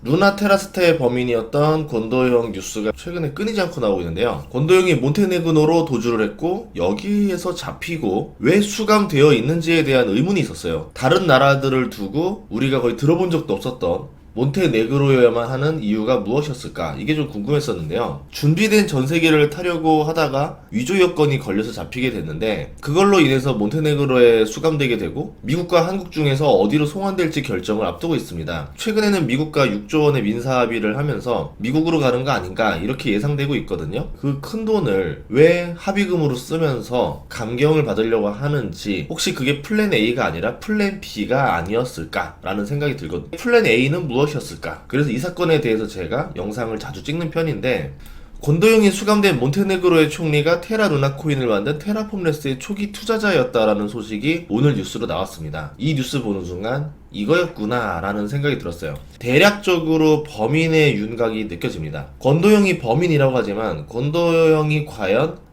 루나 테라스타의 범인이었던 권도영 뉴스가 최근에 끊이지 않고 나오고 있는데요. 권도영이 몬테네그로로 도주를 했고 여기에서 잡히고 왜 수감되어 있는지에 대한 의문이 있었어요. 다른 나라들을 두고 우리가 거의 들어본 적도 없었던 몬테네그로여야만 하는 이유가 무엇이었을까? 이게 좀 궁금했었는데요. 준비된 전세기를 타려고 하다가 위조 여건이 걸려서 잡히게 됐는데 그걸로 인해서 몬테네그로에 수감되게 되고 미국과 한국 중에서 어디로 송환될지 결정을 앞두고 있습니다. 최근에는 미국과 6조 원의 민사 합의를 하면서 미국으로 가는 거 아닌가 이렇게 예상되고 있거든요. 그 큰 돈을 왜 합의금으로 쓰면서 감경을 받으려고 하는지 혹시 그게 플랜 A가 아니라 플랜 B가 아니었을까라는 생각이 들거든요. 플랜 A는 무엇이었을까? 그래서 이 사건에 대해서 제가 영상을 자주 찍는 편인데 권도영이 수감된 몬테네그로의 총리가 테라 루나 코인을 만든 테라폼레스의 초기 투자자였다라는 소식이 오늘 뉴스로 나왔습니다. 이 뉴스 보는 순간 이거였구나 라는 생각이 들었어요. 대략적으로 범인의 윤곽이 느껴집니다. 권도영이 범인이라고 하지만 권도영이 과연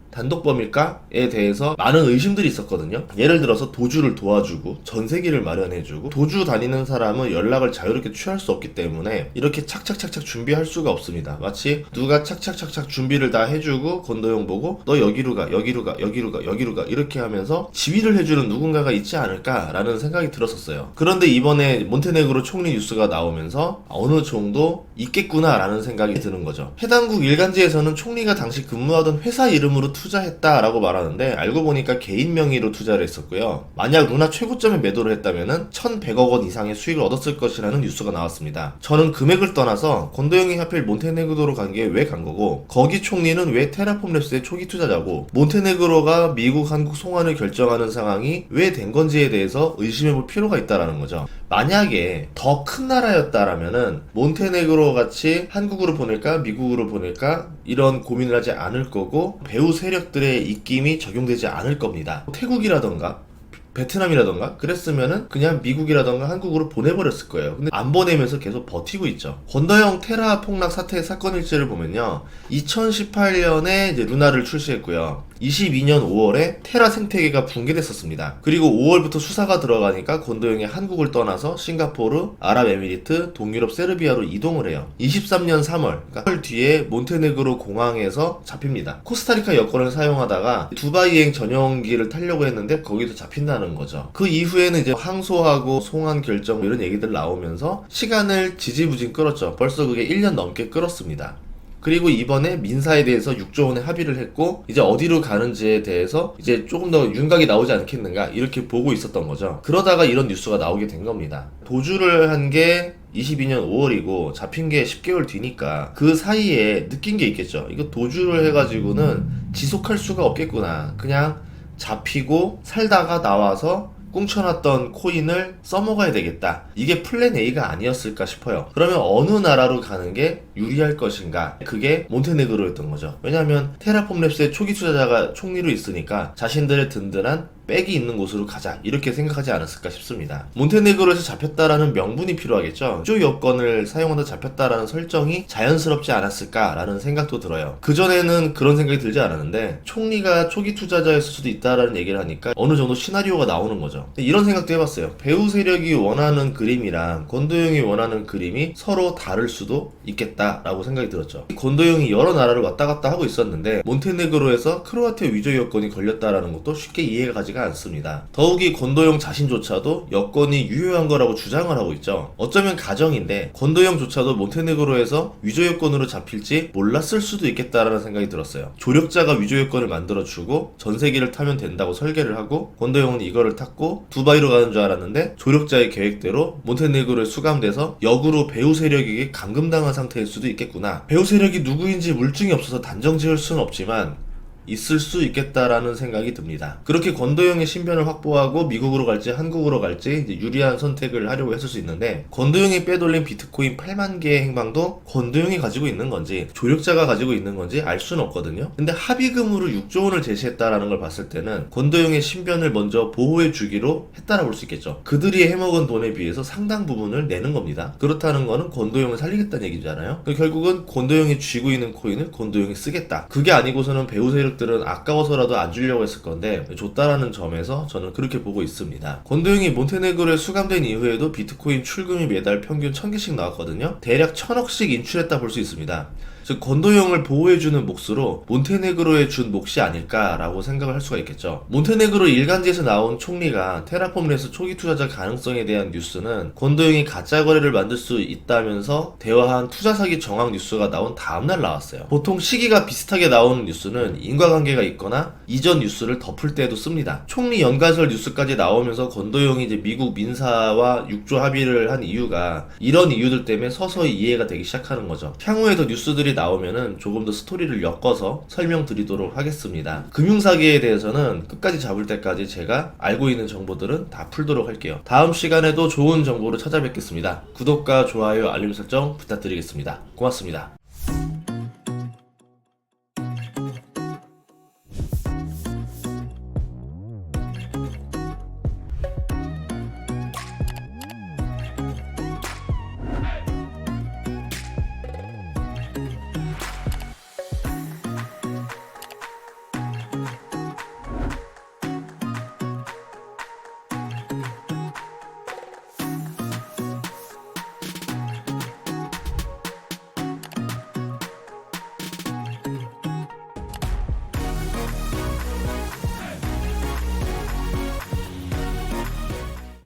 단독범일까에 대해서 많은 의심들이 있었거든요. 예를 들어서 도주를 도와주고 전세기를 마련해주고 도주 다니는 사람은 연락을 자유롭게 취할 수 없기 때문에 이렇게 착착착착 준비할 수가 없습니다. 마치 누가 착착착착 준비를 다 해주고 권도영 보고 너 여기로 가 여기로 가 여기로 가 여기로 가 이렇게 하면서 지휘를 해주는 누군가가 있지 않을까라는 생각이 들었었어요. 그런데 이번에 몬테네그로 총리 뉴스가 나오면서 어느 정도 있겠구나라는 생각이 드는 거죠. 해당국 일간지에서는 총리가 당시 근무하던 회사 이름으로 투자했다라고 말하는데 알고 보니까 개인 명의로 투자를 했었고요. 만약 루나 최고점에 매도를 했다면은 1,100억 원 이상의 수익을 얻었을 것이라는 뉴스가 나왔습니다. 저는 금액을 떠나서 권도영이 하필 몬테네그로로 간 게 왜 간 거고 거기 총리는 왜 테라폼랩스의 초기 투자자고 몬테네그로가 미국 한국 송환을 결정하는 상황이 왜 된 건지에 대해서 의심해볼 필요가 있다라는 거죠. 만약에 더 큰 나라였다라면은 몬테네그로 같이 한국으로 보낼까 미국으로 보낼까 이런 고민을 하지 않을 거고 배후 세력들의 입김이 적용되지 않을 겁니다. 태국이라던가 베트남이라던가 그랬으면은 그냥 미국이라던가 한국으로 보내버렸을 거예요. 근데 안 보내면서 계속 버티고 있죠. 권도영 테라 폭락 사태 사건 일지를 보면요. 2018년에 이제 루나를 출시했고요. 22년 5월에 테라 생태계가 붕괴됐었습니다. 그리고 5월부터 수사가 들어가니까 권도영이 한국을 떠나서 싱가포르, 아랍에미리트, 동유럽 세르비아로 이동을 해요. 23년 3월, 그러니까 8월 뒤에 몬테네그로 공항에서 잡힙니다. 코스타리카 여권을 사용하다가 두바이행 전용기를 타려고 했는데 거기서 잡힌다는 거죠. 그 이후에는 이제 항소하고 송환 결정 이런 얘기들 나오면서 시간을 지지부진 끌었죠. 벌써 그게 1년 넘게 끌었습니다. 그리고 이번에 민사에 대해서 6조 원의 합의를 했고 이제 어디로 가는지에 대해서 이제 조금 더 윤곽이 나오지 않겠는가 이렇게 보고 있었던 거죠. 그러다가 이런 뉴스가 나오게 된 겁니다. 도주를 한 게 22년 5월이고 잡힌 게 10개월 뒤니까 그 사이에 느낀 게 있겠죠. 이거 도주를 해가지고는 지속할 수가 없겠구나. 그냥 잡히고 살다가 나와서 꽁쳐놨던 코인을 써먹어야 되겠다. 이게 플랜 A가 아니었을까 싶어요. 그러면 어느 나라로 가는 게 유리할 것인가? 그게 몬테네그로였던 거죠. 왜냐하면 테라폼랩스의 초기 투자자가 총리로 있으니까 자신들의 든든한 백이 있는 곳으로 가자 이렇게 생각하지 않았을까 싶습니다. 몬테네그로에서 잡혔다라는 명분이 필요하겠죠. 위조 여건을 사용하다 잡혔다라는 설정이 자연스럽지 않았을까라는 생각도 들어요. 그전에는 그런 생각이 들지 않았는데 총리가 초기 투자자였을 수도 있다라는 얘기를 하니까 어느 정도 시나리오가 나오는 거죠. 이런 생각도 해봤어요. 배후 세력이 원하는 그림이랑 권도영이 원하는 그림이 서로 다를 수도 있겠다라고 생각이 들었죠. 권도영이 여러 나라를 왔다 갔다 하고 있었는데 몬테네그로에서 크로아티아 위조 여건이 걸렸다라는 것도 쉽게 이해가 가지가 않습니다. 더욱이 권도영 자신조차도 여건이 유효한 거라고 주장을 하고 있죠. 어쩌면 가정인데 권도영조차도 몬테네그로에서 위조 여건으로 잡힐지 몰랐을 수도 있겠다라는 생각이 들었어요. 조력자가 위조 여건을 만들어주고 전세기를 타면 된다고 설계를 하고 권도영은 이거를 탔고 두바이로 가는 줄 알았는데 조력자의 계획대로 몬테네그로에 수감돼서 역으로 배후 세력에게 감금당한 상태일 수도 있겠구나. 배후 세력이 누구인지 물증이 없어서 단정 지을 수는 없지만 있을 수 있겠다라는 생각이 듭니다. 그렇게 권도영의 신변을 확보하고 미국으로 갈지 한국으로 갈지 이제 유리한 선택을 하려고 했을 수 있는데 권도영이 빼돌린 비트코인 8만 개의 행방도 권도영이 가지고 있는 건지 조력자가 가지고 있는 건지 알 수는 없거든요. 근데 합의금으로 6조 원을 제시했다라는 걸 봤을 때는 권도영의 신변을 먼저 보호해 주기로 했다라 볼 수 있겠죠. 그들이 해먹은 돈에 비해서 상당 부분을 내는 겁니다. 그렇다는 거는 권도영을 살리겠다는 얘기잖아요. 결국은 권도영이 쥐고 있는 코인을 권도영이 쓰겠다. 그게 아니고서는 배후 세력 세력들은 아까워서라도 안 주려고 했을 건데 줬다라는 점에서 저는 그렇게 보고 있습니다. 권도영이 몬테네그로에 수감된 이후에도 비트코인 출금이 매달 평균 1000개씩 나왔거든요. 대략 1000억씩 인출했다 볼 수 있습니다. 즉 권도영을 보호해주는 몫으로 몬테네그로에 준 몫이 아닐까라고 생각을 할 수가 있겠죠. 몬테네그로 일간지에서 나온 총리가 테라폼을 해서 초기 투자자 가능성에 대한 뉴스는 권도영이 가짜 거래를 만들 수 있다면서 대화한 투자 사기 정황 뉴스가 나온 다음날 나왔어요. 보통 시기가 비슷하게 나오는 뉴스는 인과관계가 있거나 이전 뉴스를 덮을 때에도 씁니다. 총리 연가설 뉴스까지 나오면서 권도영이 이제 미국 민사와 6조 합의를 한 이유가 이런 이유들 때문에 서서히 이해가 되기 시작하는 거죠. 향후에도 뉴스들이 나오면은 조금 더 스토리를 엮어서 설명드리도록 하겠습니다. 금융사기에 대해서는 끝까지 잡을 때까지 제가 알고 있는 정보들은 다 풀도록 할게요. 다음 시간에도 좋은 정보로 찾아뵙겠습니다. 구독과 좋아요, 알림 설정 부탁드리겠습니다. 고맙습니다.